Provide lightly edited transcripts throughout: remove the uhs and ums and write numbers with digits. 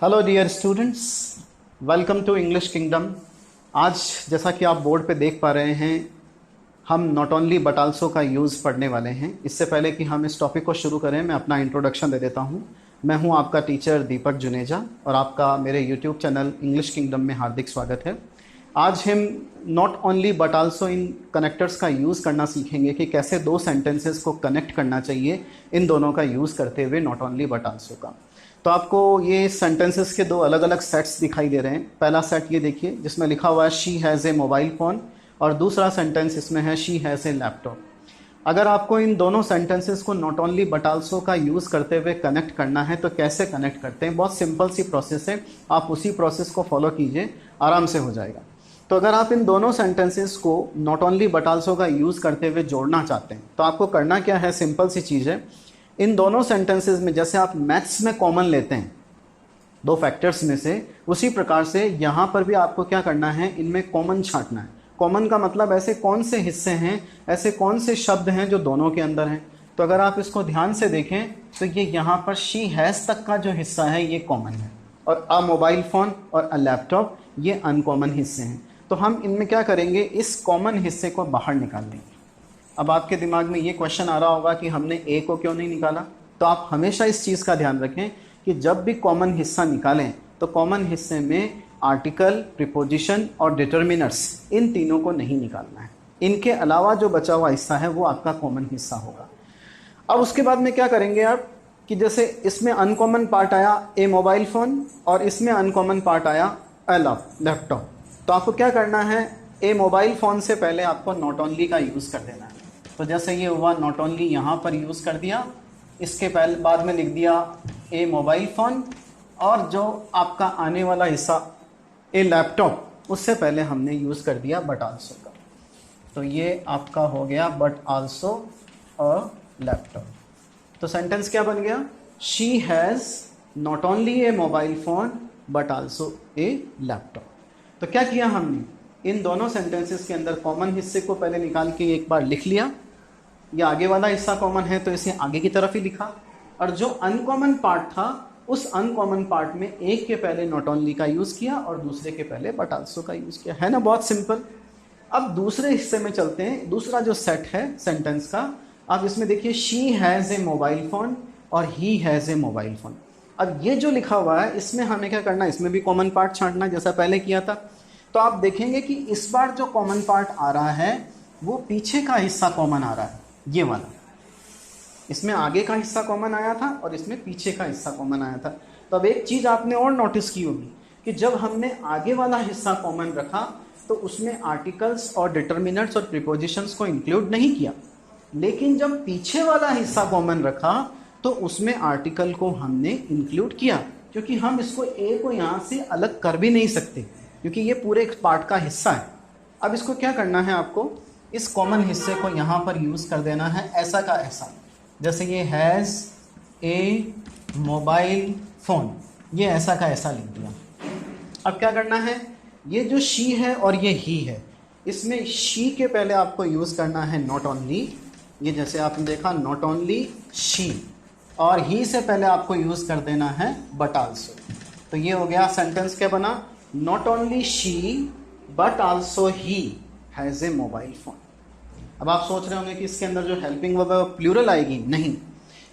Hello dear students, welcome to English Kingdom. आज जैसा कि आप बोर्ड पे देख पा रहे हैं, हम नॉट ओनली बट आल्सो का यूज़ पढ़ने वाले हैं। इससे पहले कि हम इस टॉपिक को शुरू करें, मैं अपना इंट्रोडक्शन दे देता हूं। मैं हूं आपका टीचर दीपक जुनेजा और आपका मेरे यूट्यूब चैनल इंग्लिश किंगडम में हार्दिक स्वागत है। आज हम not only but also in connectors का यूज़ करना सीखेंगे कि कैसे दो सेंटेंसेस को कनेक्ट करना चाहिए इन दोनों का यूज़ करते हुए, नॉट ओनली बट आल्सो का। तो आपको ये सेंटेंसेस के दो अलग अलग सेट्स दिखाई दे रहे हैं। पहला सेट ये देखिए जिसमें लिखा हुआ है she has a mobile phone, और दूसरा सेंटेंस इसमें है शी हैज़ ए लैपटॉप। अगर आपको इन दोनों सेंटेंसेस को नॉट ओनली बट आल्सो का यूज़ करते हुए कनेक्ट करना है तो कैसे कनेक्ट करते हैं, बहुत सिंपल सी प्रोसेस है। आप उसी प्रोसेस को फॉलो कीजिए, आराम से हो जाएगा। तो अगर आप इन दोनों सेंटेंसेस को नॉट ओनली बट आल्सो का यूज़ करते हुए जोड़ना चाहते हैं तो आपको करना क्या है, सिंपल सी चीज़ है। इन दोनों सेंटेंसेस में जैसे आप मैथ्स में कॉमन लेते हैं दो फैक्टर्स में से, उसी प्रकार से यहाँ पर भी आपको क्या करना है, इनमें कॉमन छांटना है। कॉमन का मतलब ऐसे कौन से हिस्से हैं, ऐसे कौन से शब्द हैं जो दोनों के अंदर हैं। तो अगर आप इसको ध्यान से देखें तो ये यहाँ पर शी हैज़ तक का जो हिस्सा है ये कॉमन है, और अ मोबाइल फ़ोन और अ लैपटॉप ये अनकॉमन हिस्से हैं। तो हम इनमें क्या करेंगे, इस कॉमन हिस्से को बाहर निकाल देंगे। अब आपके दिमाग में ये क्वेश्चन आ रहा होगा कि हमने ए को क्यों नहीं निकाला। तो आप हमेशा इस चीज़ का ध्यान रखें कि जब भी कॉमन हिस्सा निकालें तो कॉमन हिस्से में आर्टिकल, प्रीपोजिशन और डिटर्मिनर्स, इन तीनों को नहीं निकालना है। इनके अलावा जो बचा हुआ हिस्सा है वो आपका कॉमन हिस्सा होगा। अब उसके बाद में क्या करेंगे आप कि जैसे इसमें अनकॉमन पार्ट आया ए मोबाइल फ़ोन और इसमें अनकॉमन पार्ट आया अ लैपटॉप। तो आपको क्या करना है, ए मोबाइल फ़ोन से पहले आपको नॉट ओनली का यूज़ कर देना है। तो जैसे ये हुआ, नॉट ओनली यहाँ पर यूज़ कर दिया, इसके पहले बाद में लिख दिया ए मोबाइल फ़ोन, और जो आपका आने वाला हिस्सा ए लैपटॉप, उससे पहले हमने यूज़ कर दिया बट आल्सो का। तो ये आपका हो गया बट आल्सो और लैपटॉप। तो सेंटेंस क्या बन गया, she has not only A mobile phone but also a laptop. तो क्या किया हमने, इन दोनों सेंटेंसेस के अंदर कॉमन हिस्से को पहले निकाल के एक बार लिख लिया। ये आगे वाला हिस्सा कॉमन है तो इसे आगे की तरफ ही लिखा, और जो अनकॉमन पार्ट था उस अनकॉमन पार्ट में एक के पहले नॉट ओनली का यूज़ किया और दूसरे के पहले बट आल्सो का यूज़ किया। है ना, बहुत सिंपल। अब दूसरे हिस्से में चलते हैं। दूसरा जो सेट है सेंटेंस का, आप इसमें देखिए she has a mobile phone और he has a mobile phone. अब ये जो लिखा हुआ है इसमें हमें क्या करना है, इसमें भी कॉमन पार्ट छांटना है जैसा पहले किया था। तो आप देखेंगे कि इस बार जो कॉमन पार्ट आ रहा है वो पीछे का हिस्सा कॉमन आ रहा है, ये वाला। इसमें आगे का हिस्सा कॉमन आया था और इसमें पीछे का हिस्सा कॉमन आया था। तो अब एक चीज़ आपने और नोटिस की होगी कि जब हमने आगे वाला हिस्सा कॉमन रखा तो उसमें आर्टिकल्स और डिटर्मिनर्स और प्रीपोजिशंस को इंक्लूड नहीं किया, लेकिन जब पीछे वाला हिस्सा कॉमन रखा तो उसमें आर्टिकल को हमने इंक्लूड किया, क्योंकि हम इसको ए को यहाँ से अलग कर भी नहीं सकते क्योंकि ये पूरे एक पार्ट का हिस्सा है। अब इसको क्या करना है, आपको इस कॉमन हिस्से को यहाँ पर यूज़ कर देना है ऐसा का ऐसा। जैसे ये हैज़ ए मोबाइल फ़ोन, ये ऐसा का ऐसा लिख दिया। अब क्या करना है, ये जो शी है और ये ही है, इसमें शी के पहले आपको यूज़ करना है नॉट ओनली। ये जैसे आपने देखा नॉट ओनली शी, और ही से पहले आपको यूज़ कर देना है बट आल्सो। तो ये हो गया सेंटेंस क्या बना, not only she but also he has a mobile phone. अब आप सोच रहे होंगे कि इसके अंदर जो हेल्पिंग वर्ब है वो प्लूरल आएगी, नहीं।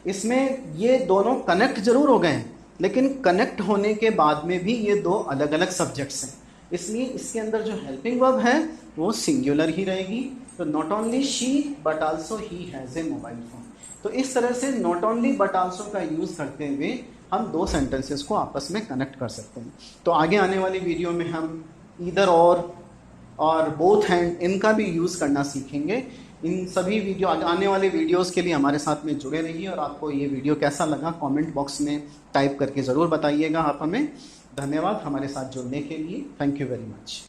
इसमें ये दोनों कनेक्ट जरूर हो गए हैं, लेकिन कनेक्ट होने के बाद में भी ये दो अलग अलग सब्जेक्ट्स हैं, इसलिए इसके अंदर जो हेल्पिंग वर्ब है वो सिंगुलर ही रहेगी। तो not only she but also he has a mobile phone. तो इस तरह से नॉट ओनली बट आल्सो का यूज़ करते हुए हम दो सेंटेंसेस को आपस में कनेक्ट कर सकते हैं। तो आगे आने वाली वीडियो में हम ईदर और बोथ हैंड, इनका भी यूज़ करना सीखेंगे। इन सभी वीडियो आने वाले वीडियोस के लिए हमारे साथ में जुड़े रहिए, और आपको ये वीडियो कैसा लगा कमेंट बॉक्स में टाइप करके ज़रूर बताइएगा आप हमें। धन्यवाद हमारे साथ जुड़ने के लिए, थैंक यू वेरी मच।